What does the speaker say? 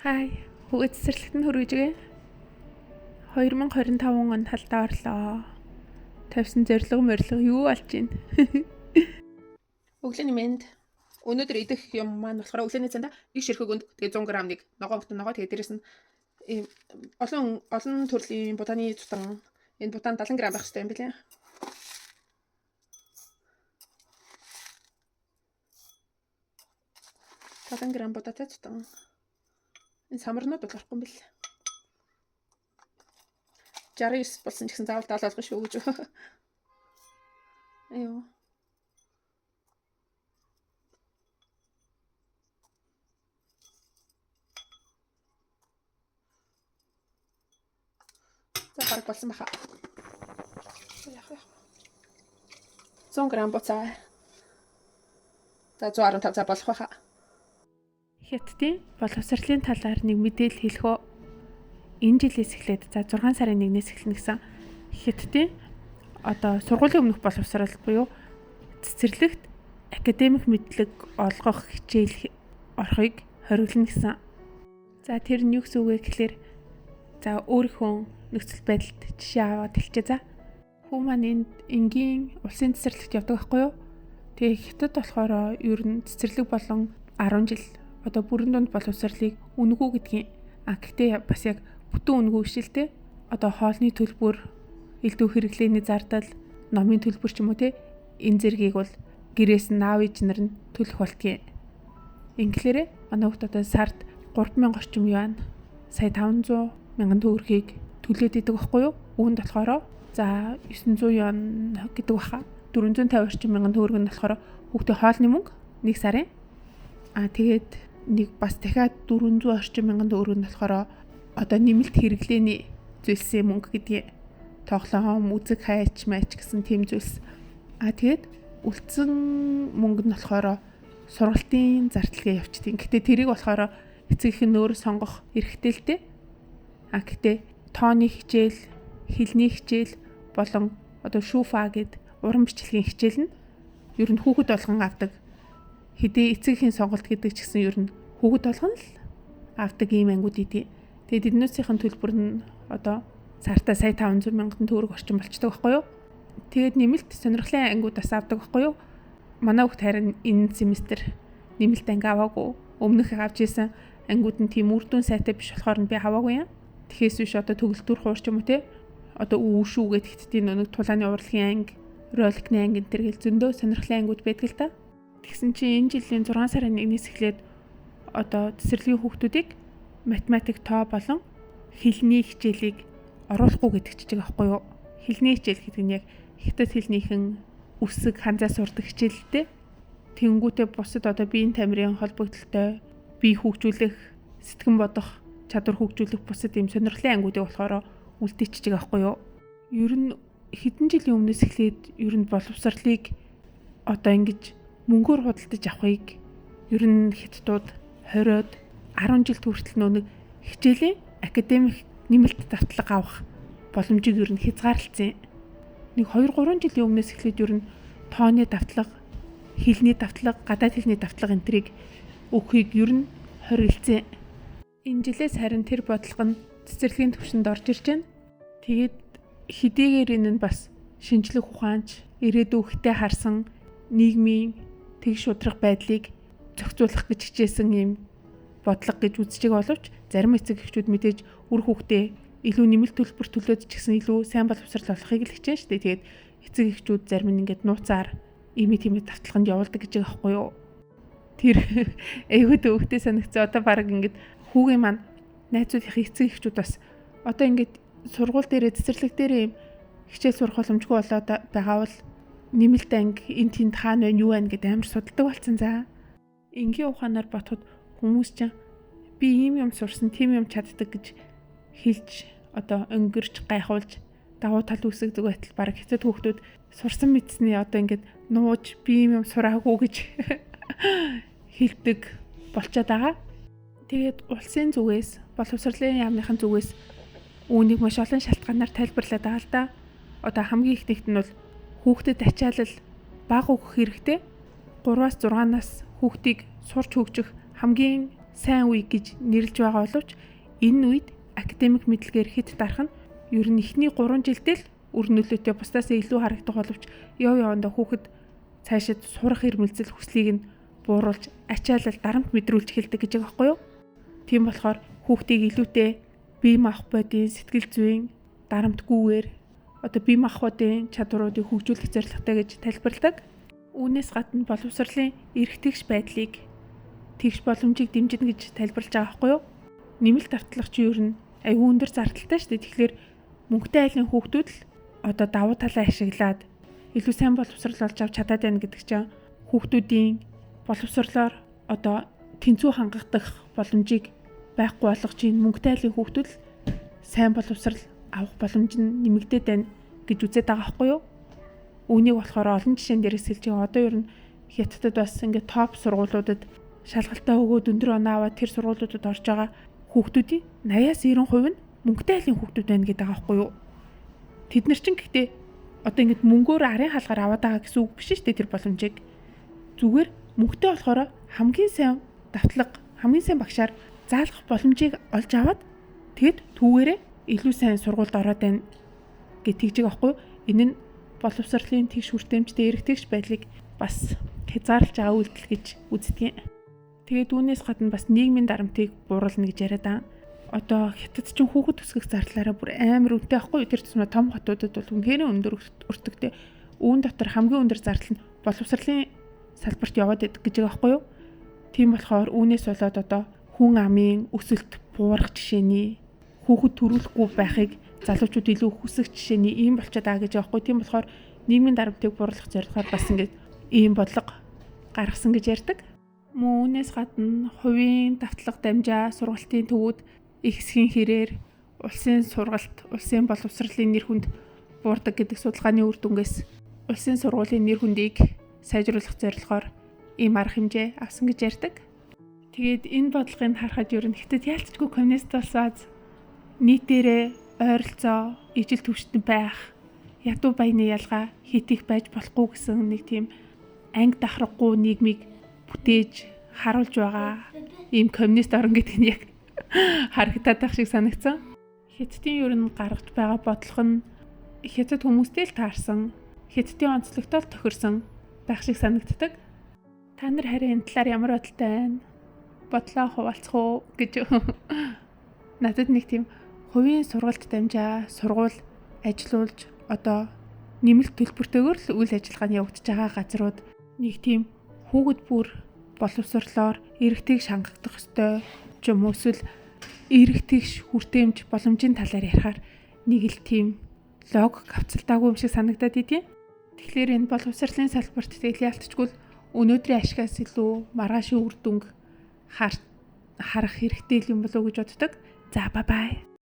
Хай, хүүгээ цэцэрлэгт нь хүргэж гээ. 2025 онд талдаа орлоо. Тавьсан зорилго юу болж байна? Өглөөний мэнд. Өнөөдөр идэх юм маань болохоор өглөөний цанда нэг ширхэг өнд тэгээ 100 г нэг ногоон бүтэн ногоо тэгээ дээрэс нь олон төрлийн бутааны цутан. Энэ бутаан 70 г байх хэрэгтэй юм билээ. Бутаатай цутан. Энэ самарнууд болохгүй юм бэл. 69 болсон ч гэсэн заавал 70 болгох шүү гэж. Айоо. За баг болсон баха. 100 г буцаа. За 115 за болох баха. Хятадын боловсролын талаар нэг мэдээлэл хэлэх үү. Энэ жилээс эхлээд за 6 сарын 1-ээс эхэлнэ гэсэн Хятадын сургуулийн өмнөх боловсрол буюу цэцэрлэгт академик мэдлэг олгох хичээл орохыг хориглоно гэсэн. За тэр нь юу гэсэн үг вэ гэхээр за өөрийнхөө нөхцөл байдалд жишээ аваад хэлчихье за. Хүү маань энд энгийн улсын цэцэрлэгт явдаг байхгүй юу? Тэгээ Хятад болохоор ер нь цэцэрлэг болон 10 жил бүрэн дунд боловсролыг үнгүү гэдгийг гэхдээ бас яг бүтэн үнгүү шилтэй хоолны төлбөр, элдв хэрэглээний зардал, номын төлбөр ч юм уу те энэ зэргийг бол гэрээс нь аав ээж нар нь төлөх болтгий. Инглээрээ манай хүүхд сард 3000 орчим юан сая 500 мянган төгрөгийг төлөөд идэг байхгүй юу? Үүнд болохоор за 900 юан гэдэг баха. 450 орчим мянган төгрөг нь болохоор хүүхдийн хоолны мөнгө нэг сарын. Тэгээд нэг бас дахиад 400 орчим мянган төгрөг нь болохоор нэмэлт хэрэглээний зүйлсийн мөнгө гэдгийг тоглоом, үзэг хайч гэсэн тийм зүйлс. Тэгээд үлдсэн мөнгө нь болохоор сургалтын зардалгаа явчихдаг. Гэхдээ тэрийг болохоор эцэг их нь өөр сонгох эрхтэй л дээ. Гэхдээ тооны хичээл, хэлний хичээл болон шүүфа гэд уран бичлэгийн хичээл нь ер нь хүүхэд болгон авдаг. Хэдий эцэгхийн сонголт гэдэг ч гэсэн ер нь хүүхэд болгон л авдаг ийм ангууд идэв. Тэгээд эднээсийн төлбөр нь цаартаа сая 500 мянган төгрөг орчим болчдөг байхгүй юу? Тэгээд нэмэлт сонирхлын ангууд бас авдаг байхгүй юу? Манай хүүхд харин энэ семестр нэмэлт анги аваагүй. Өмнөх авч исэн ангууд нь тийм үр дүн сайтай биш болохоор би аваагүй юм. Тэгэхээс биш төгөлтүр хуурч юм уу те? Үүшүүгээд Хятадын нэг тулааны урлагийн анги, роликны анги энэ төр гэл зөндөө сонирхлын ангууд байдаг л та. Тэгсэн чинь энэ жилийн 6 сарын 1-ээс эхлээд цэцэрлэгийн хүүхдүүдийг математик, тоо болон хэлний хичээлийг оруулахгүй гэдэг чиг байхгүй юу? Хэлний хичээл гэдэг нь яг Хятад хэлнийхэн үсэг ханзаа сурдаг хичээлтэй. Тэнгүүтээ бусад биеийн тамирын холбогдлолтой бие хөгжүүлэх, сэтгэн бодох чадвар хөгжүүлэх бусад ийм сонирхлын ангиудыг болохоор үлдээчихэж байгаа байхгүй юу? Ер нь хэдэн жилийн өмнөөс эхлээд ер нь боловсролыг ингэж мөнгөөр худалдаж авахыг ер нь Хятадууд 20-од 10 жил хүртэл нэг хичээлийн академик нэмэлт давтлага авах боломжийг ер нь хязгаарлалцсан. Нэг 2-3 жилийн өмнөөс эхлээд ер нь тооны давтлага, хэлний давтлага, гадаад хэлний давтлага энтрийг өгөхийг ер нь хориглосон. Энэ жилээс харин тэр бодлого нь цэцэрлэгийн түвшинд орж ирж байна. Тэгээд хэдийгээр энэ нь бас шинжлэх ухаанч, ирээдүйдээ харсан нийгмийн тэгш удрах байдлыг зохицуулах гэж хичээсэн юм бодлого гэж үздэг боловч зарим эцэг эхчүүд мэдээж үр хүүхдээ илүү нэмэлт төлбөр төлөөд ч гэсэн илүү сайн боловсрол олохыг л хичээн шүү дээ. Тэгээд эцэг эхчүүд зарим нь нууцаар имээ давталганд явуулдаг гэж байгаа байхгүй юу? Тэр айгуу төвхтэй санагцсан баг хүүгийн маань найзуудынхаа эцэг эхчүүд бас сургууль дээрээ цэцэрлэг дээрээ юм хичээл сурах боломжгүй болоод байгаа бол нэмэлт анги энэ тэнд хаана байна юу байна гэдэг амар судалдаг болсон за. Энгийн ухаанаар бодоход хүмүүс чинь би ийм юм сурсан, тийм юм чаддаг гэж хэлж өнгөрч гайхуулж давуу тал үүсгдэг байтал баг Хятад хүүхдүүд сурсан мэдсэний нууж би ийм юм сураагүй гэж хэлдэг болчиход байгаа. Тэгээд улсын зүгээс, боловсролын яамныхан зүгээс үүнийг маш олон шалтгаанаар тайлбарлаад байгаа л да. Хамгийн ихнийхт нь бол хүүхдэд ачаалал бага өгөх хэрэгтэй. 3-6 нас хүүхдийг сурч хөгжих хамгийн сайн үе гэж нэрлэж байгаа боловч энэ үед академик мэдлэгээр хэд дарах нь ер нь эхний 3 жилдээ л үр нөлөөтэй бусдаас илүү харагдах боловч явандаа хүүхэд цаашид сурах ирмэлзэл хүслийг нь бууруулж ачаалал дарамт мэдрүүлж эхэлдэг гэж байгаа байхгүй юу? Тийм болохоор хүүхдийг илүүтэй бие махбодын сэтгэл зүйн дарамтгүйгээр бие махбодын чадваруудыг хөгжүүлэх зорилготой гэж тайлбарладаг. Үүнээс гадна боловсролын эрх тэгш байдлыг тэгш боломжийг дэмжинэ гэж тайлбарлаж байгаа байхгүй юу? Нэмэлт давтлагч ер нь аюу өндөр зардалтай шүү дээ. Тэгэхээр мөнгөтэй айлын хүүхдүүд л давуу талаа ашиглаад илүү сайн боловсрол олж авч чадаад байна гэдэг чинь хүүхдүүдийн боловсрлоор тэнцүү хангагдах боломжийг байхгүй болгож ийн мөнгөтэй айлын хүүхдүүд л сайн боловсрал авах боломж нь нэмэгдээд байна гэж үзээд байгаа байхгүй юу? Үүнийг болохоор олон жишээн дээрээс хэлж байгаа. Одоо ер нь Хятадд бас ингээд топ сургуулиудад шалгалтаа өгөөд өндөр оноо аваад тэр сургуулиудад орж байгаа хүүхдүүдийн 80-90% нь мөнгөтэй айлын хүүхдүүд байна гэдэг байгаа байхгүй юу? Тэд нар чинь гэхдээ ингээд мөнгөөр арын хаалгаар аваад байгаа гэсэн үг биш шүү дээ тэр боломжийг. Зүгээр мөнгөтэй болохоор хамгийн сайн давтлага, хамгийн сайн багшаар заалгах боломжийг олж аваад тэгэд түүгээрээ илүү сайн сургуульд ороод байна гэж тэгж байгаа байхгүй юу? Энэ нь боловсролын тэгш хүртээмжтэй эрх тэгш байдлыг бас хязгаарлаж байгаа үйлдэл гэж үздэг юм. Тэгээд үүнээс гадна бас нийгмийн дарамтыг бууруулна гэж яриад байгаа. Хятад ч хүүхэд өсгөх зарлаараа бүр амар үнэтэй байхгүй юу? Тэр тусмаа том хотуудад бол үнэхээр өндөр өртөгтэй. Үүн дотор хамгийн өндөр зардал нь боловсролын салбарт яваад байдаг гэж байгаа байхгүй юу? Тийм болохоор үүнээс болоод хүн амын өсөлт буурах жишээний хүүхэд төрүүлэхгүй байхыг залуучууд илүү хүсэх жишээний ийм болчиход байгаа гэж байгаа байхгүй. Тийм болохоор нийгмийн дарамтыг бууруулах зорилгоор бас ингээд ийм бодлого гаргасан гэж ярьдаг. Үүнээс гадна хувийн давтлага дамжаа сургалтын төвүүд их хэсгийн хэрээр улсын сургалт, улсын боловсролын нэр хүнд буурдаг гэдэг судалгааны үр дүнгээс улсын сургуулийн нэр хүндийг сайжруулах зорилгоор ийм арга хэмжээ авсан гэж ярьдаг. Тэгээд энэ бодлогыг харахад ер нь Хятад яалтчгүй коммунист болсоод нийтээрээ ойролцоо ижил төвшөнд байх, ядуу баяны ялгаа хийх байж болохгүй гэсэн нэг тийм анги дахрахгүй нийгмийг бүтээж харуулж байгаа ийм коммунист орн гэдэг нь яг харагдаад байх шиг санагдсан. Хятадын ер нь гаргаж байгаа бодлого нь Хятад хүмүүстэй л таарсан, Хятадын онцлогтой л тохирсон байх шиг санагддаг. Та нар харин энэ талаар ямар бодолтой байна? Бодлоо хуваалцах уу гэж надад нэг тийм хувийн сургалт дамжаа сургууль ажилуулж нэмэлт төлбөртэйгээр л үйл ажиллагааны явагдаж байгаа газрууд нэг тийм хүүхэд бүр боловсрлоор эрэгтэйг шангагдах ёстой ч юм уу эсвэл эрэгтэйг хүртээмж боломжийн талаар ярихаар нэг л тийм логик авцалтаагүй юм шиг санагдаад идэв. Тэгэхээр энэ боловсролын салбарт тэгэл ялтчгүй өнөөдрийн ашигаас илүү маргаашийн үр дүнг харах хэрэгтэй юм болов уу гэж боддог. За бай бай.